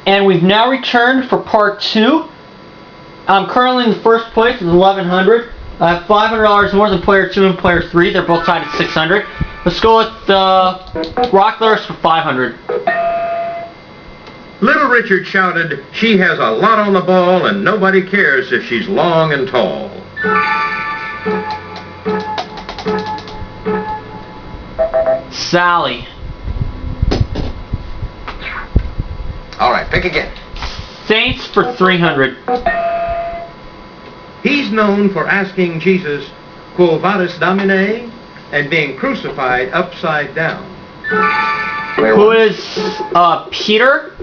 And we've now returned for part 2. I'm currently in the first place with 1,100. I have $500 more than player 2 and player 3. They're both tied at 600. Let's go with Rock Lyrics for 500. Little Richard shouted, "She has a lot on the ball and nobody cares if she's long and tall." Sally. All right, pick again. Saints for 300. He's known for asking Jesus, "Quo vadis, Domine?" and being crucified upside down. Who is Peter?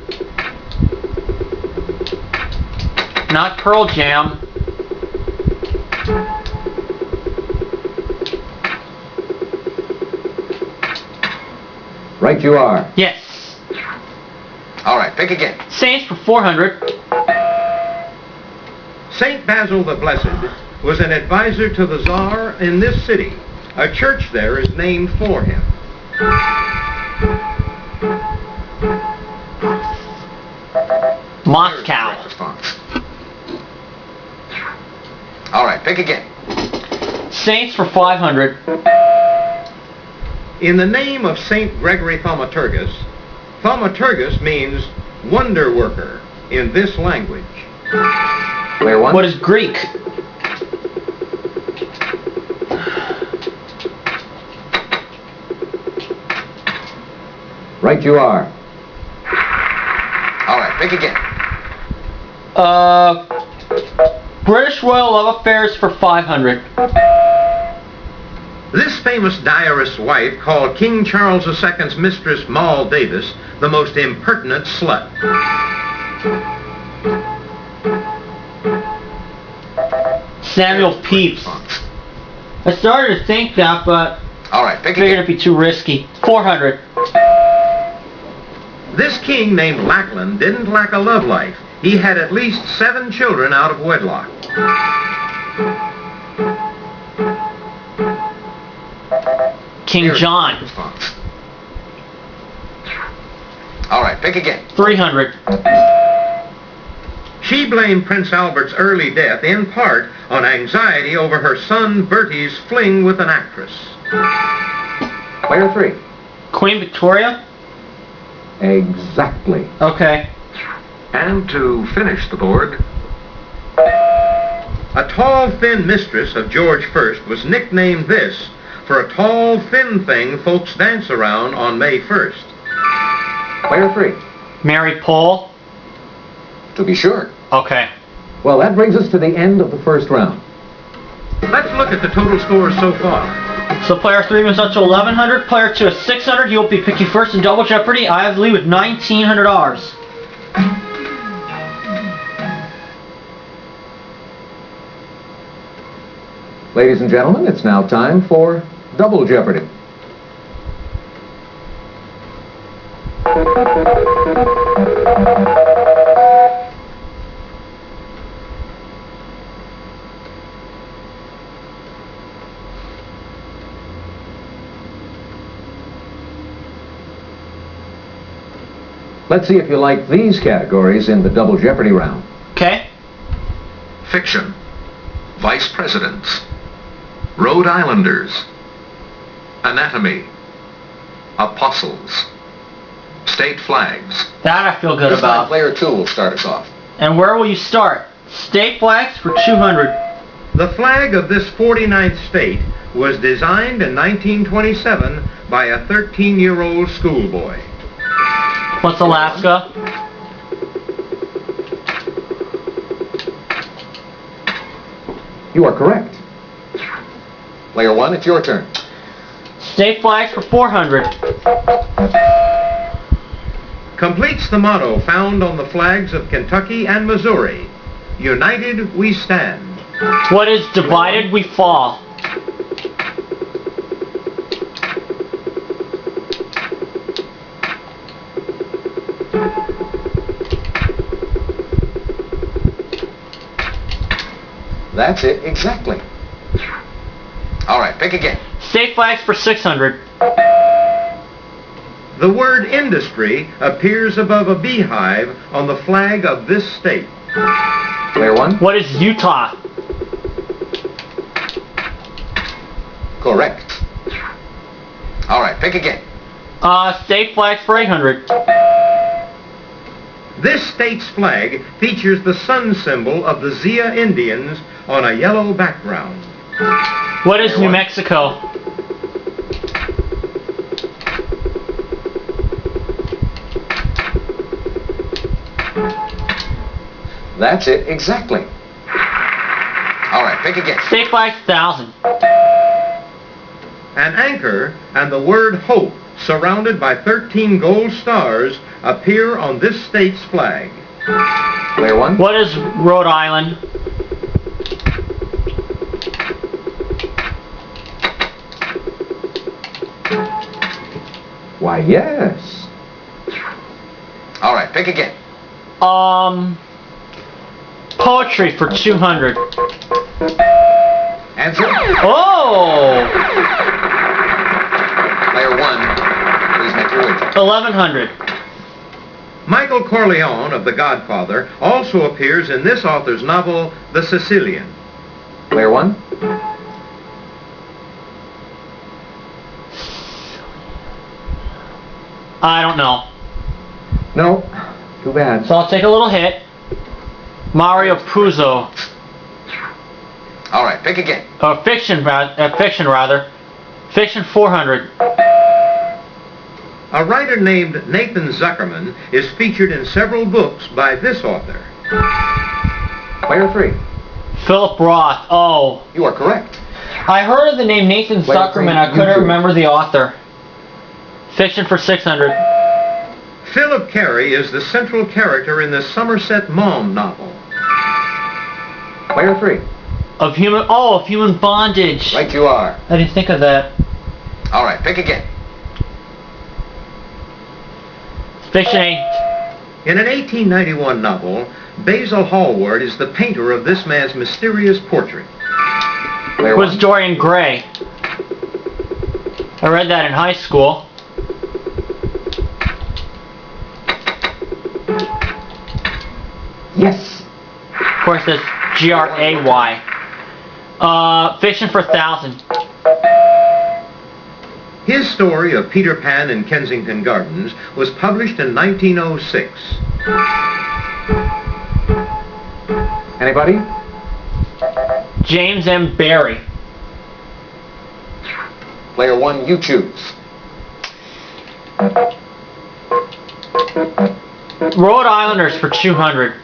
Not Pearl Jam. Right you are. Yes. All right, pick again. Saints for 400. Saint Basil the Blessed was an advisor to the Tsar in this city. A church there is named for him. Moscow. Response. All right, pick again. Saints for 500. In the name of Saint Gregory Thaumaturgus, Thaumaturgus means wonder worker in this language. Player 1. What is Greek? Right you are. All right, pick again. British Royal Love Affairs for 500. This famous diarist's wife called King Charles II's mistress, Moll Davis, the most impertinent slut. Samuel Pepys. I started to think that, but All right, pick figured again. it'd be too risky. 400. This king named Lackland didn't lack a love life. He had at least 7 children out of wedlock. King John. Response. All right, pick again. 300. She blamed Prince Albert's early death in part on anxiety over her son Bertie's fling with an actress. Player 3. Queen Victoria? Exactly. Okay. And to finish the board, A tall, thin mistress of George I was nicknamed this for a tall, thin thing folks dance around on May 1st. Player 3. Mary Pole? to be sure. Okay. Well, that brings us to the end of the first round. Let's look at the total scores so far. So player 3 moves up to 1,100, player 2 is 600. He will be picking first in Double Jeopardy. I have the lead with $1,900. Ladies and gentlemen, it's now time for Double Jeopardy. Let's see if you like these categories in the Double Jeopardy round. Okay. Fiction. Vice Presidents. Rhode Islanders. Anatomy. Apostles. State flags. That I feel good This time, about. player 2 will start us off. And where will you start? State flags for 200. The flag of this 49th state was designed in 1927 by a 13-year-old schoolboy. What's Alaska? You are correct. Player 1, it's your turn. State flags for 400. Completes the motto found on the flags of Kentucky and Missouri. United we stand. What is divided we fall? That's it, exactly. All right, pick again. State flags for 600. The word industry appears above a beehive on the flag of this state. Player one? What is Utah? Correct. All right, pick again. State flags for 800. This state's flag features the sun symbol of the Zia Indians on a yellow background. What is New Mexico? That's it, exactly. All right, pick again. State flags 1,000. An anchor and the word hope, surrounded by 13 gold stars, appear on this state's flag. Player one? What is Rhode Island? Why, yes. All right, pick again. Poetry for 200. Answer. Oh! Player one, please make your wager. 1,100. Michael Corleone of The Godfather also appears in this author's novel, The Sicilian. Player one? I don't know. No. Too bad. So I'll take a little hit. Mario Puzo. All right, pick again. Fiction rather. Fiction 400. A writer named Nathan Zuckerman is featured in several books by this author. Player three. Philip Roth. Oh. You are correct. I heard of the name Nathan Player Zuckerman. three, I couldn't YouTube. remember the author. Fiction for 600. Philip Carey is the central character in the Somerset Maugham novel. Player three. Of human bondage. Right you are. I didn't think of that. All right, pick again. Fiction 8. In an 1891 novel, Basil Hallward is the painter of this man's mysterious portrait. Player Was one. Dorian Gray. I read that in high school. Yes. Of course, that's Gray. Fiction for 1,000. His story of Peter Pan in Kensington Gardens was published in 1906. Anybody? James M. Barrie. Player one, you choose. Rhode Islanders for 200.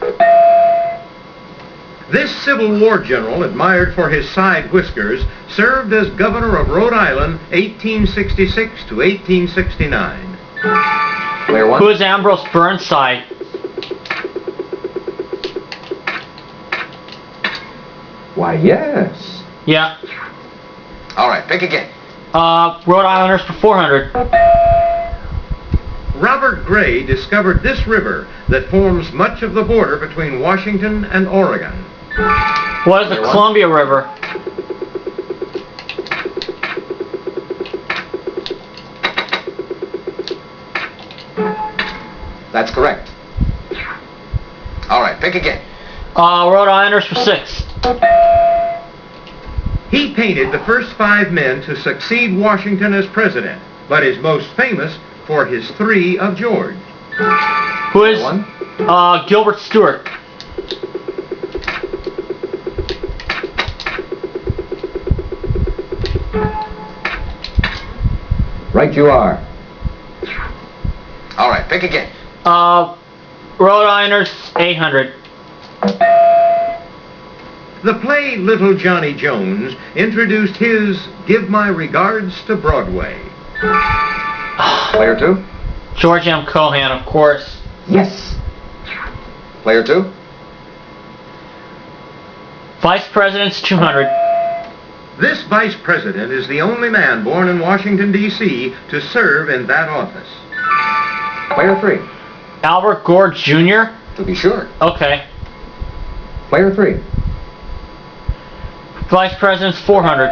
This Civil War general, admired for his side whiskers, served as governor of Rhode Island 1866 to 1869. Player one. Who is Ambrose Burnside? Why, yes. Yeah. All right, pick again. Rhode Islanders for 400. Robert Gray discovered this river that forms much of the border between Washington and Oregon. What is the Columbia River? That's correct. All right, pick again. Rhode Islanders for 6. He painted the first 5 men to succeed Washington as president, but is most famous for his 3 of George. Who is One. Gilbert Stewart? Right you are. All right, pick again. Rhode Islanders 800. The play Little Johnny Jones introduced his Give My Regards to Broadway. Player two. George M. Cohan, of course. Yes. Player two. Vice Presidents 200. This vice president is the only man born in Washington, D.C. to serve in that office. Player three. Albert Gore Jr. To be sure. Okay. Player three. Vice Presidents 400.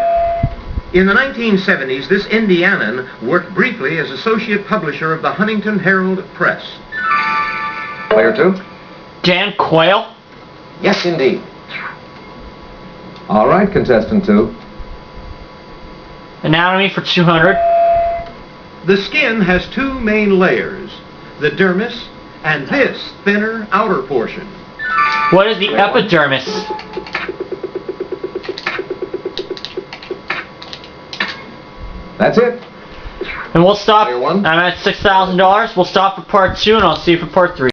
In the 1970s, this Indianan worked briefly as associate publisher of the Huntington Herald Press. Player 2? Dan Quayle. Yes, indeed. All right, contestant 2. Anatomy for 200. The skin has two main layers, the dermis and this thinner outer portion. What is the epidermis? That's it. And we'll stop. Player 1. I'm at $6,000. We'll stop for part 2, and I'll see you for part 3.